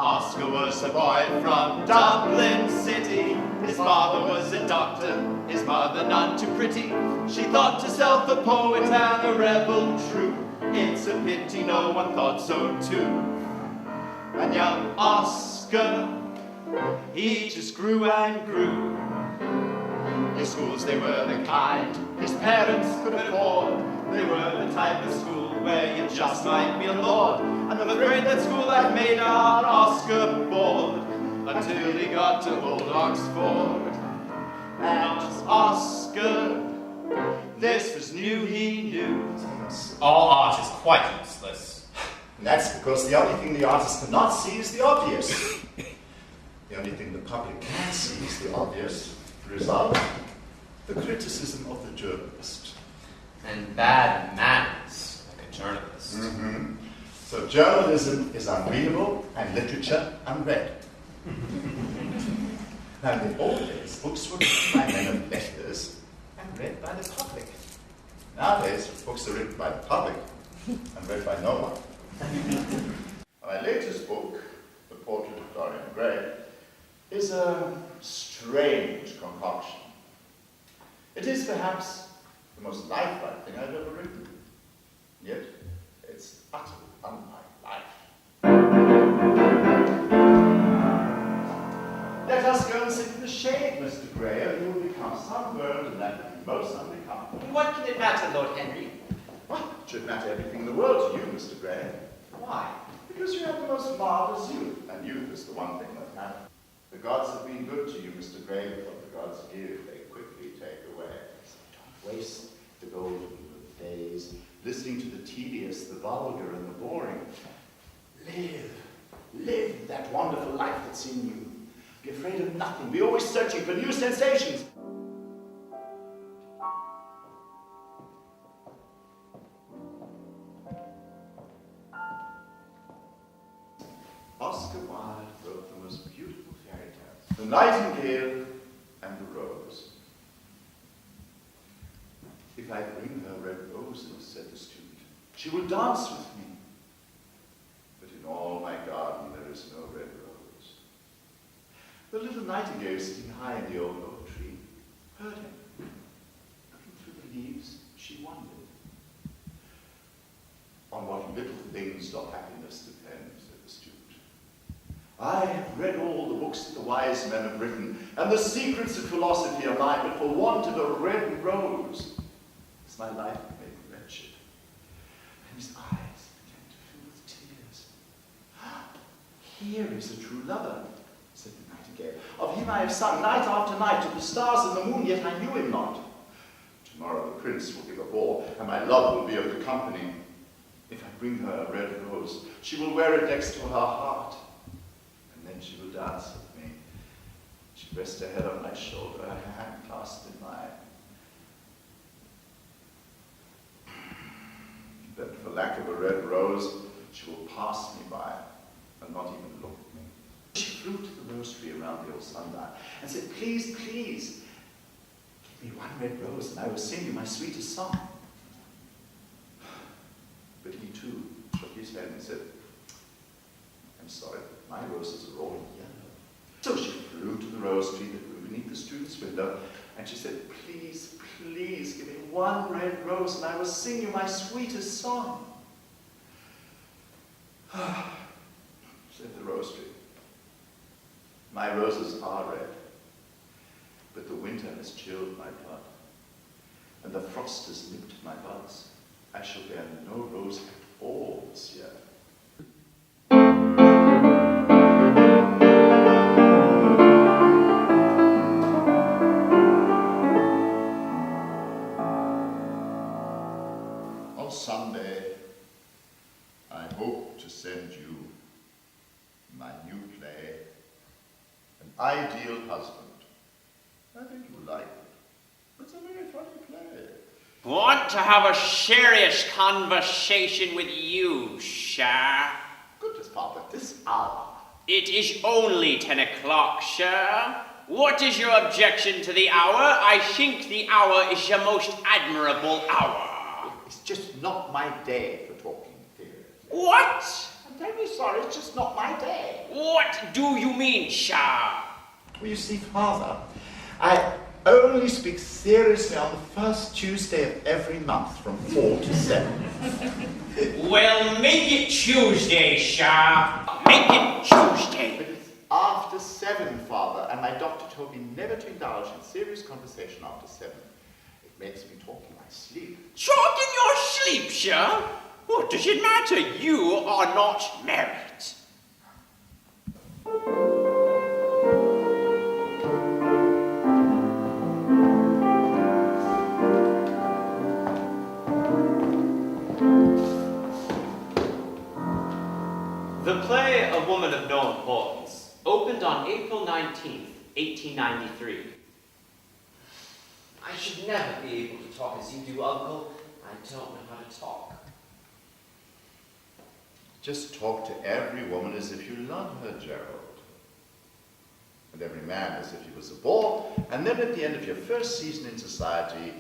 Oscar was a boy from Dublin City. His father was a doctor, his mother none too pretty. She thought herself a poet and a rebel true. It's a pity no one thought so too. And young Oscar, he just grew and grew. His schools, they were the kind his parents could afford. They were the type of school where you just might be a lord. And I'm afraid that school that made our Oscar bored until he got to old Oxford. And Oscar, this was new, he knew. All art is quite useless. And that's because the only thing the artist cannot see is the obvious. The only thing the public can see is the obvious. The result, the criticism of the journalist. And bad manners, like a journalist. Mm-hmm. So journalism is unreadable and literature unread. Now in the old days, books were written by men of letters and read by the public. Nowadays, books are written by the public and read by no one. My latest book, The Portrait of Dorian Gray, is a strange concoction. It is perhaps the most lifelike thing I've ever written. Yet, it's utterly unlike life. Let us go and sit in the shade, Mr. Gray, or you will become sunburned, and that would be most unbecoming. What can it matter, Lord Henry? Well, it should matter everything in the world to you, Mr. Gray. Why? Because you have the most marvelous youth, and youth is the one thing that matters. The gods have been good to you, Mr. Gray, but what the gods give, they quickly take away. So don't waste the golden days listening to the tedious, the vulgar, and the boring. Live that wonderful life that's in you. Be afraid of nothing. Be always searching for new sensations. Oscar Wilde wrote the most beautiful fairy tales. The Nightingale and the Rose. If I bring her red roses, said the student, she will dance with me. But in all my garden there is no red rose. The little nightingale sitting high in the old oak tree heard him. Looking through the leaves, she wondered. On what little things doth happiness depend, said the student. I have read all the books that the wise men have written, and the secrets of philosophy are mine, but for want of a red rose is my life made wretched. And his eyes began to fill with tears. Here is a true lover, said the nightingale. Of him I have sung night after night to the stars and the moon, yet I knew him not. Tomorrow the prince will give a ball, and my love will be of the company. If I bring her a red rose, she will wear it next to her heart. And then she will dance with me. She rests her head on my shoulder, her hand clasped in mine. Then, for lack of a red rose, she will pass me by and not even look at me. She flew to the rose tree around the old sundial and said, please, please, give me one red rose and I will sing you my sweetest song. But he too shook his head and said, I'm sorry, but my roses are all yellow. So she flew to the rose tree that grew beneath the student's window, and she said, please, please give me one red rose and I will sing you my sweetest song. Said the rose tree, my roses are red, but the winter has chilled my blood, and the frost has nipped my buds. I shall bear no rose at all this year. On Sunday, I hope to send you my new play, An Ideal Husband. I think you will like it. It's a very funny play. Want to have a serious conversation with you, sir. Goodness, Papa, this hour. It is only 10 o'clock, sir. What is your objection to the hour? I think the hour is a most admirable hour. It's just not my day for talking theory. What? I'm very sorry, it's just not my day. What do you mean, Shah? Well, you see, Father, I only speak seriously on the first Tuesday of every month from 4 to 7. Well, make it Tuesday, Shah. Make it Tuesday. But it's after 7, Father, and my doctor told me never to indulge in serious conversation after 7. It makes me talk in my sleep. Talk in your sleep, Shah? What does it matter? You are not married. The play A Woman of No Importance opened on April 19th, 1893. I should never be able to talk as you do, Uncle. I don't know how to talk. Just talk to every woman as if you love her, Gerald. And every man as if he was a bore. And then at the end of your first season in society,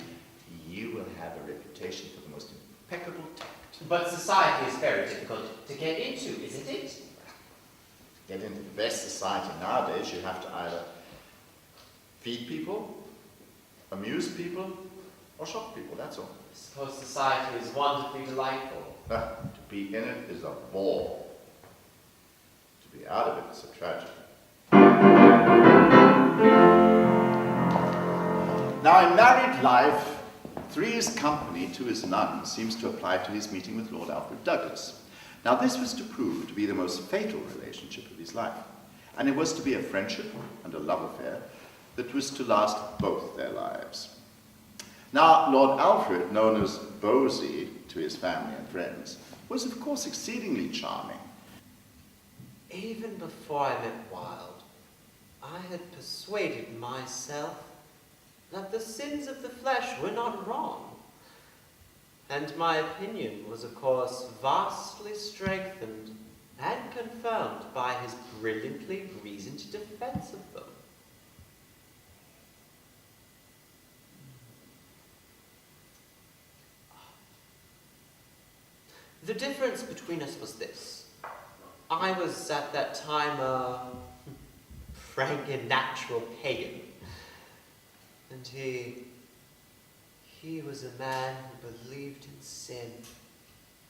you will have a reputation for the most impeccable tact. But society is very difficult to get into, isn't it? Get into the best society nowadays, you have to either feed people, amuse people, or shock people, that's all. I suppose society is wonderfully delightful. To be in it is a bore. To be out of it is a tragedy. Now, in married life, 3 is company, 2 is none, seems to apply to his meeting with Lord Alfred Douglas. Now, this was to prove to be the most fatal relationship of his life, and it was to be a friendship and a love affair that was to last both their lives. Now, Lord Alfred, known as Bosie to his family and friends, was of course exceedingly charming. Even before I met Wilde, I had persuaded myself that the sins of the flesh were not wrong. And my opinion was, of course, vastly strengthened and confirmed by his brilliantly reasoned defense of them. The difference between us was this. I was at that time a frank and natural pagan. And he was a man who believed in sin,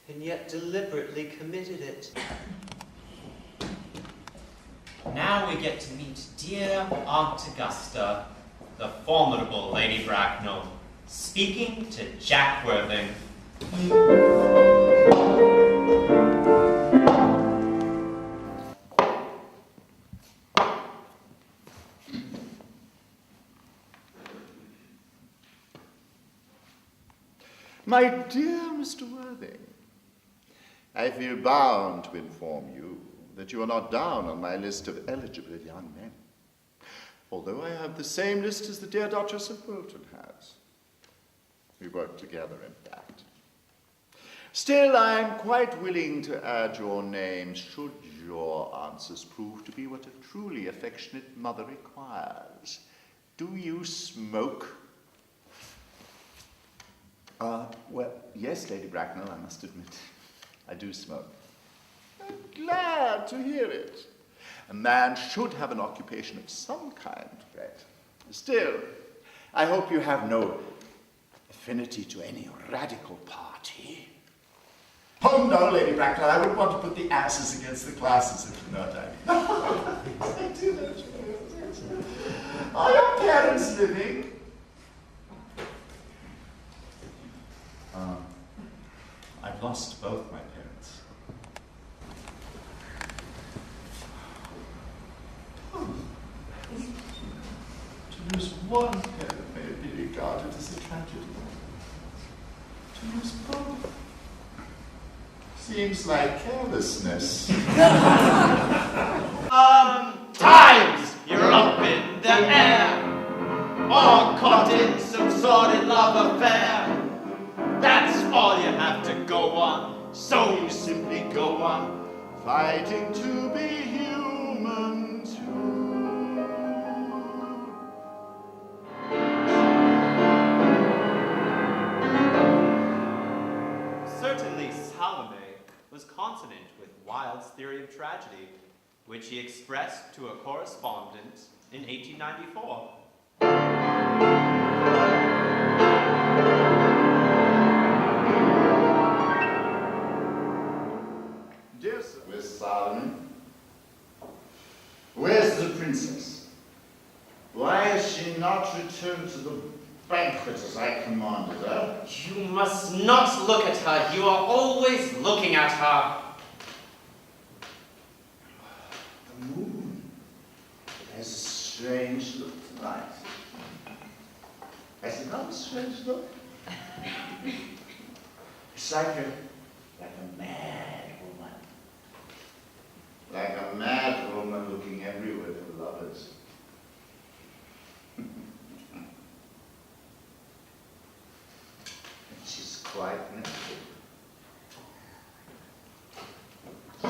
and yet deliberately committed it. Now we get to meet dear Aunt Augusta, the formidable Lady Bracknell, speaking to Jack Worthing. My dear Mr. Worthing, I feel bound to inform you that you are not down on my list of eligible young men, although I have the same list as the dear Duchess of Wilton has. We work together, in fact. Still, I am quite willing to add your name should your answers prove to be what a truly affectionate mother requires. Do you smoke? Well, yes, Lady Bracknell, I must admit, I do smoke. I'm glad to hear it. A man should have an occupation of some kind, Brett. Still, I hope you have no affinity to any radical party. Oh no, Lady Bracknell, I wouldn't want to put the asses against the classes, if you know what I mean. Are your parents living? I've lost both my parents. To lose one parent may be regarded as a tragedy. To lose both seems like carelessness. Times you're up in the air, or caught in some sordid love affair. That's all you have to go on, so you simply go on, Fighting to be human too. Certainly Salome was consonant with Wilde's theory of tragedy, which he expressed to a correspondent in 1894. Dear sir. Where's Solomon? Where's the princess? Why has she not returned to the banquet as I commanded her? You must not look at her. You are always looking at her. The moon has a strange look tonight. Has it not a strange look? It's like a mad woman. Like a mad woman looking everywhere for lovers. She's quite naked.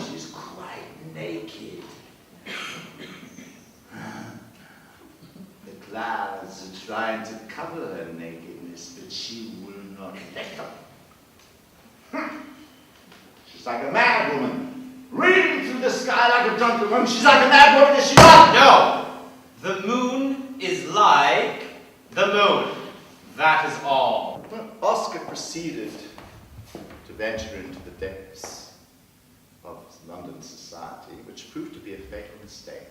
She's quite naked. The clouds are trying to cover her nakedness, but she will not let them. She's like a mad woman, reading through the sky like a drunken woman. She's like a mad woman, is she not? No! The moon is like the moon. That is all. Well, Oscar proceeded to venture into the depths of London society, which proved to be a fatal mistake,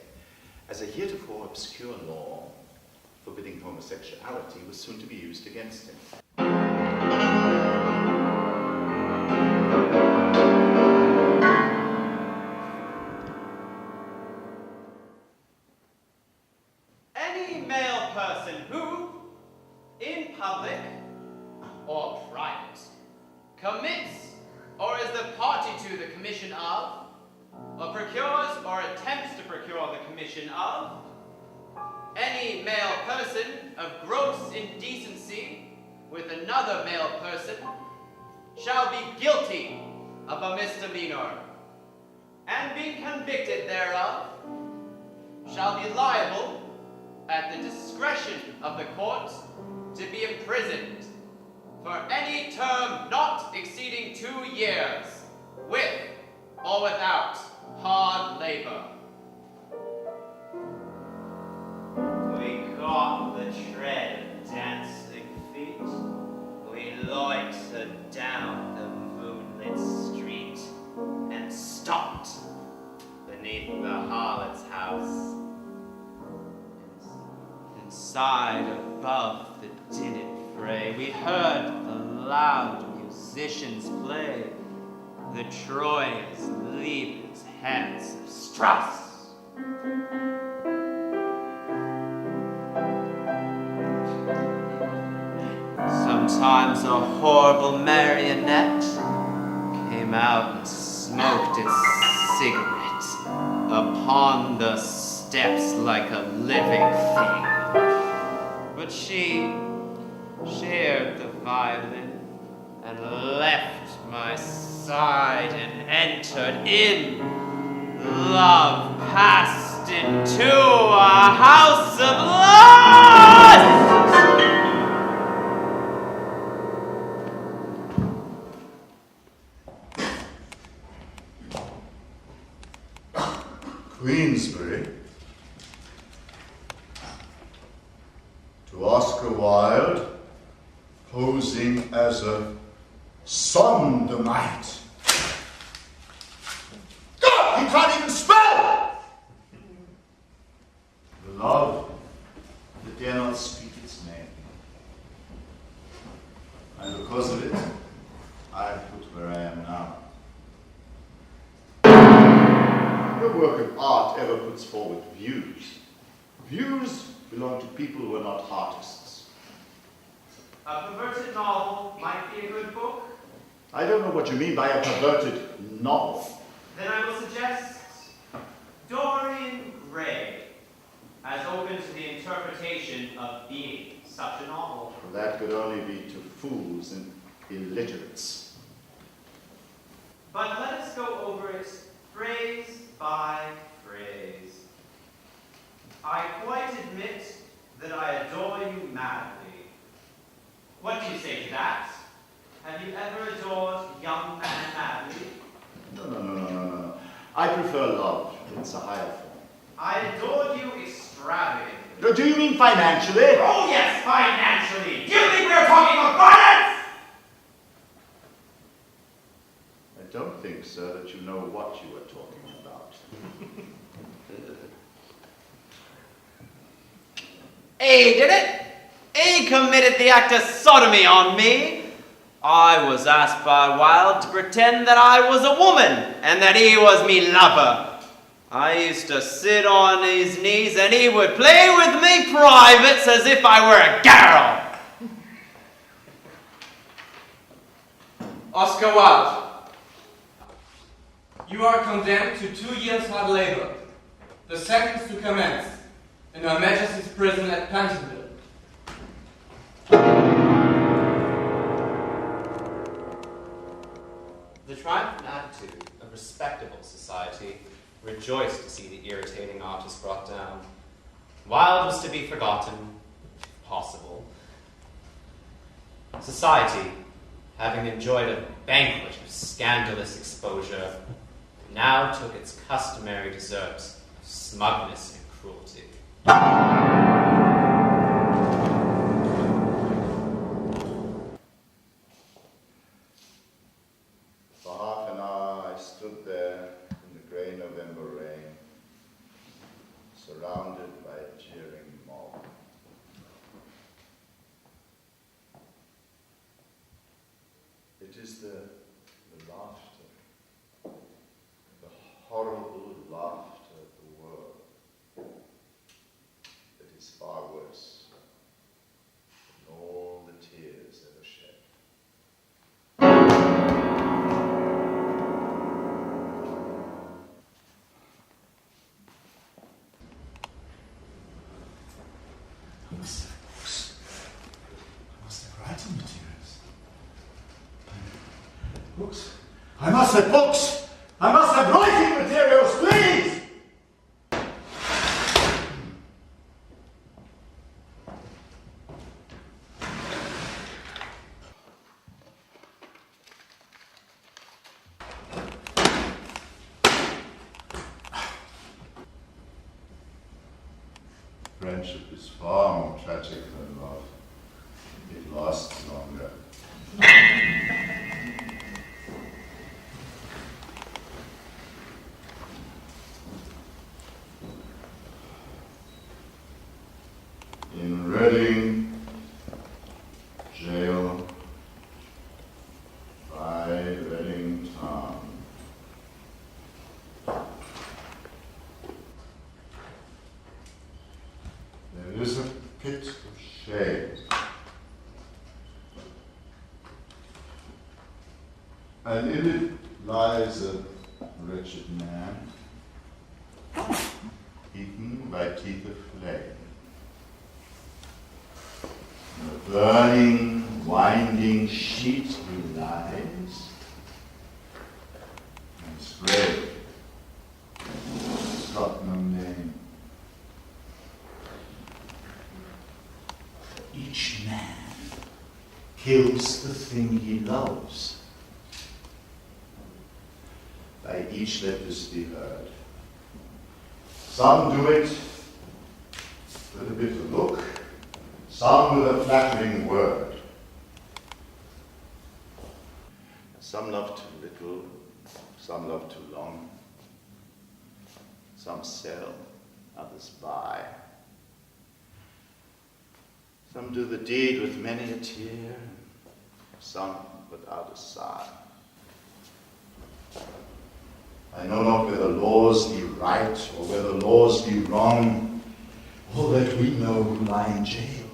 as a heretofore obscure law forbidding homosexuality was soon to be used against him. Any male person who, in public or private, commits or is the party to the commission of, or procures or attempts to procure the commission of, any male person of gross indecency with another male person shall be guilty of a misdemeanor, and being convicted thereof, shall be liable, at the discretion of the court, to be imprisoned for any term not exceeding 2 years, with or without hard labor. We caught the tread of dancing feet. We loitered down the moonlit street and stopped beneath the harlot's house. Inside, above the dinted fray, we heard the loud musicians play the Troyes, Liebes, Herz of Strauss. Sometimes a horrible marionette came out and smoked its cigarette upon the steps like a living thing. But she shared the violin and left my side and entered in. Love passed into a house of lust! Queensbury to Oscar Wilde, posing as a sodomite. God, he can't even spell! The love that dare not speak its name. And because of it, I am put where I am now. No work of art ever puts forward views. Views belong to people who are not artists. A perverted novel might be a good book. I don't know what you mean by a perverted novel. Then I will suggest Dorian Gray as open to the interpretation of being such a novel. That could only be to fools and illiterates. But let us go over it phrase by phrase. I quite admit that I adore you madly. What do you say to that? Have you ever adored young man madly? I prefer love. It's a higher form. I adored you extravagantly. Do you mean financially? Oh yes, financially. Do you think we're talking about finance? I don't think, sir, that you know what you are talking about. A did it. A committed the act of sodomy on me. I was asked by Wilde to pretend that I was a woman and that he was me lover. I used to sit on his knees and he would play with me privates as if I were a girl. Oscar Wilde, you are condemned to 2 years hard labor. The sentence to commence in Her Majesty's prison at Pentonville. The triumphant attitude of respectable society rejoiced to see the irritating artist brought down. Wilde was to be forgotten, if possible. Society, having enjoyed a banquet of scandalous exposure, now took its customary deserts of smugness and cruelty. For half an hour I stood there in the grey November rain, surrounded by a jeering mob. It is the laughter, the horrible laughter of the world that is far worse than all the tears ever shed. I must have books. I must have writing materials. Books. I must have books. I must have writing materials, please! Friendship is far more tragic than love. It lasts longer. In Reading jail by Reading town. There is a pit of shame, and in it lies a wretched man, eaten by teeth of flame. In a burning, winding sheet he lies, and his grave has got no name. Each man kills the thing he loves. By each let this be heard. Some do it with a bitter look, some with a flattering word. Some love too little, some love too long. Some sell, others buy. Some do the deed with many a tear, some without a sigh. I know not whether laws be right or whether laws be wrong. All that we know who lie in jail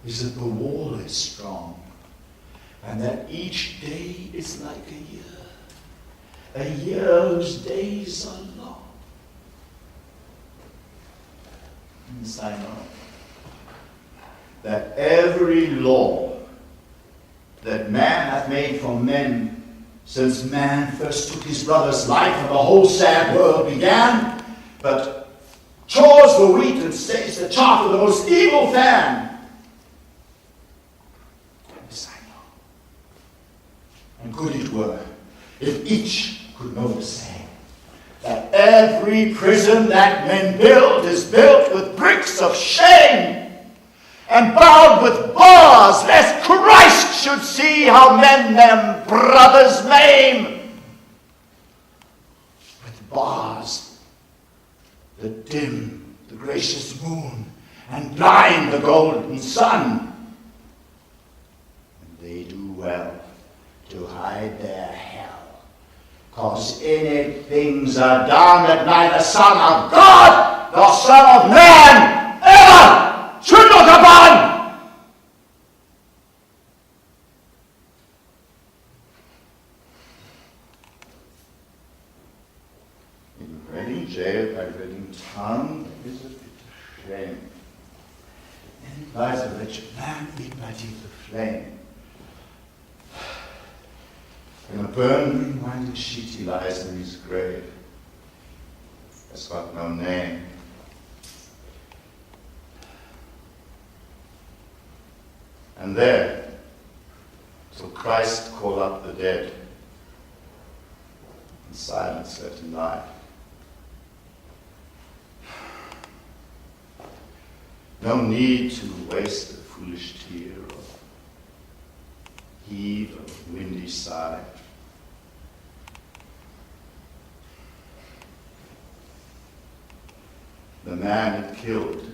is that the wall is strong, and that each day is like a year whose days are long. And this I know, that every law that man hath made for men since man first took his brother's life and the whole sad world began, but chores the wheat and stays the chaff of the most evil fan. And this I know. And good it were if each could know the same, that Every prison that men build is built with bricks of shame, and bound with bars, lest Christ should see how men them brothers maim. With bars that dim the gracious moon and blind the golden sun. And they do well to hide their hell, 'cause in it things are done that neither Son of God nor Son of Man ever should look upon. In Reading jail by Reading town, there is a bitter shame. And lies a wretched man igniting the flame. In a burned, winding sheet he lies in his grave. Has got no name. And there, till Christ call up the dead, in silence let him lie. No need to waste a foolish tear or heave a windy sigh. The man it killed